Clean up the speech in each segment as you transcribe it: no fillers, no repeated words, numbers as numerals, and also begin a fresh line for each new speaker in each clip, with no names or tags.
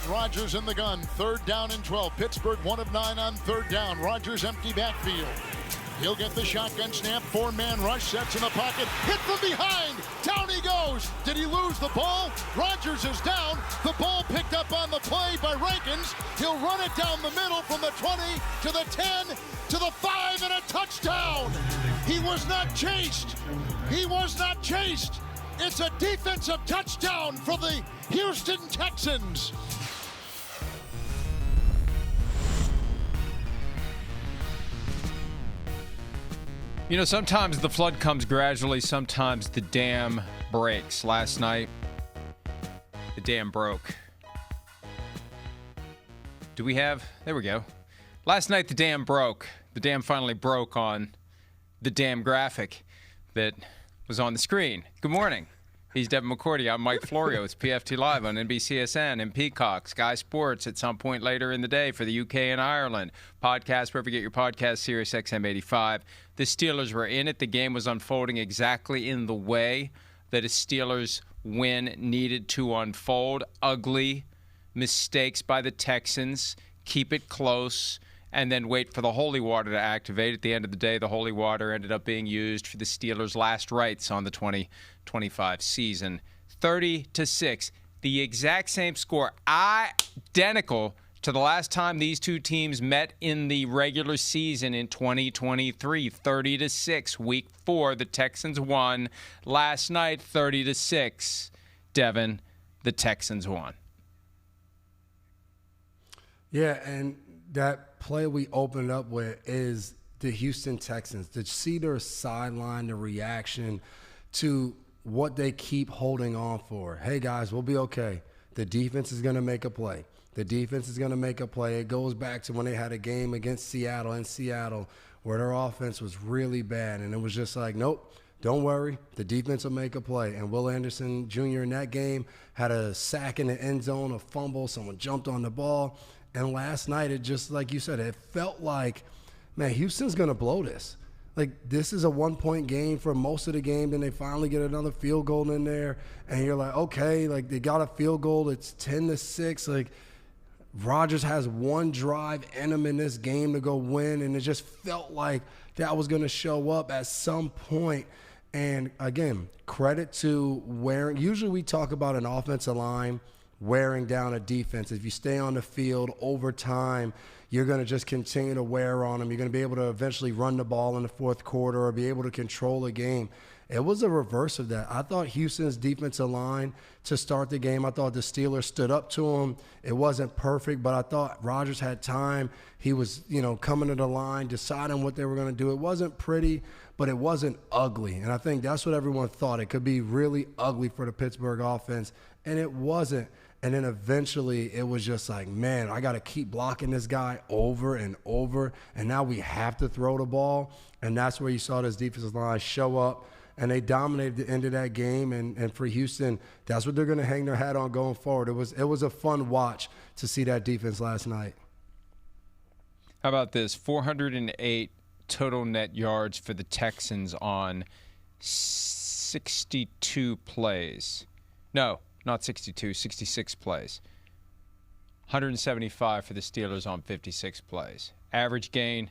Rodgers in the gun. 3rd down and 12. Pittsburgh 1 of 9 on 3rd down. Rodgers empty backfield. He'll get the shotgun snap. 4-man rush. Sets in the pocket. Hit from behind. Down he goes. Did he lose the ball? Rodgers is down. The ball picked up on the play by Rankins. He'll run it down the middle from the 20 to the 10 to the 5 and a touchdown. He was not chased. He was not chased. It's a defensive touchdown for the Houston Texans.
You know, sometimes the flood comes gradually, sometimes the dam breaks. Last night, the dam broke. There we go. Last night, the dam broke. The dam finally broke on the damn graphic that was on the screen. Good morning. He's Devin McCourty. I'm Mike Florio. It's PFT Live on NBCSN and Peacock, Sky Sports at some point later in the day for the UK and Ireland. Podcast, wherever you get your podcast, Sirius XM 85. The Steelers were in it. The game was unfolding exactly in the way that a Steelers win needed to unfold. Ugly mistakes by the Texans. Keep it close. And then wait for the holy water to activate. At the end of the day, the holy water ended up being used for the Steelers' last rites on the 2025 season. 30-6, the exact same score, identical to the last time these two teams met in the regular season in 2023. 30-6, week 4, the Texans won. Last night, 30-6. Devin, the Texans won.
Yeah, and that play we opened up with is the Houston Texans. To see their sideline, the reaction to what they keep holding on for. Hey, guys, we'll be okay. The defense is going to make a play. The defense is going to make a play. It goes back to when they had a game against Seattle in Seattle where their offense was really bad. And it was just like, nope, don't worry. The defense will make a play. And Will Anderson Jr. in that game had a sack in the end zone, a fumble. Someone jumped on the ball. And last night, it just, like you said, it felt like, man, Houston's going to blow this. Like, this is a one-point game for most of the game. Then they finally get another field goal in there. And you're like, okay, like, they got a field goal. It's 10-6. Like, Rodgers has one drive in him in this game to go win. And it just felt like that was going to show up at some point. And, again, credit to wearing – usually we talk about an offensive line wearing down a defense. If you stay on the field over time, you're going to just continue to wear on them. You're going to be able to eventually run the ball in the fourth quarter or be able to control a game. It was a reverse of that. I thought Houston's defensive line to start the game, I thought the Steelers stood up to him. It wasn't perfect, but I thought Rodgers had time. He was, coming to the line, deciding what they were going to do. It wasn't pretty, but it wasn't ugly. And I think that's what everyone thought. It could be really ugly for the Pittsburgh offense, and it wasn't. And then eventually it was just like, man, I got to keep blocking this guy over and over. And now we have to throw the ball. And that's where you saw this defensive line show up. And they dominated the end of that game. And for Houston, that's what they're going to hang their hat on going forward. It was a fun watch to see that defense last night.
How about this? 408 total net yards for the Texans on 62 plays. No. Not 62, 66 plays. 175 for the Steelers on 56 plays. Average gain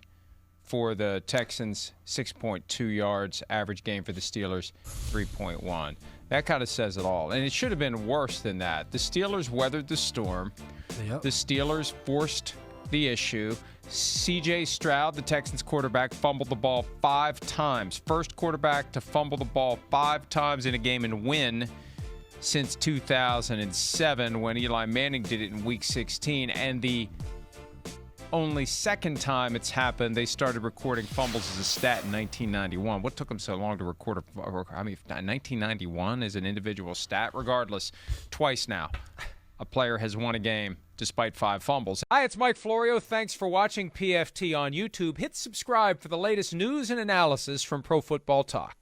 for the Texans, 6.2 yards. Average gain for the Steelers, 3.1. That kind of says it all. And it should have been worse than that. The Steelers weathered the storm. Yep. The Steelers forced the issue. C.J. Stroud, the Texans quarterback, fumbled the ball 5 times. First quarterback to fumble the ball 5 times in a game and win since 2007 when Eli Manning did it in Week 16. And the only second time it's happened, they started recording fumbles as a stat in 1991. What took them so long to record 1991 is an individual stat? Regardless, twice now, a player has won a game despite 5 fumbles. Hi, it's Mike Florio. Thanks for watching PFT on YouTube. Hit subscribe for the latest news and analysis from Pro Football Talk.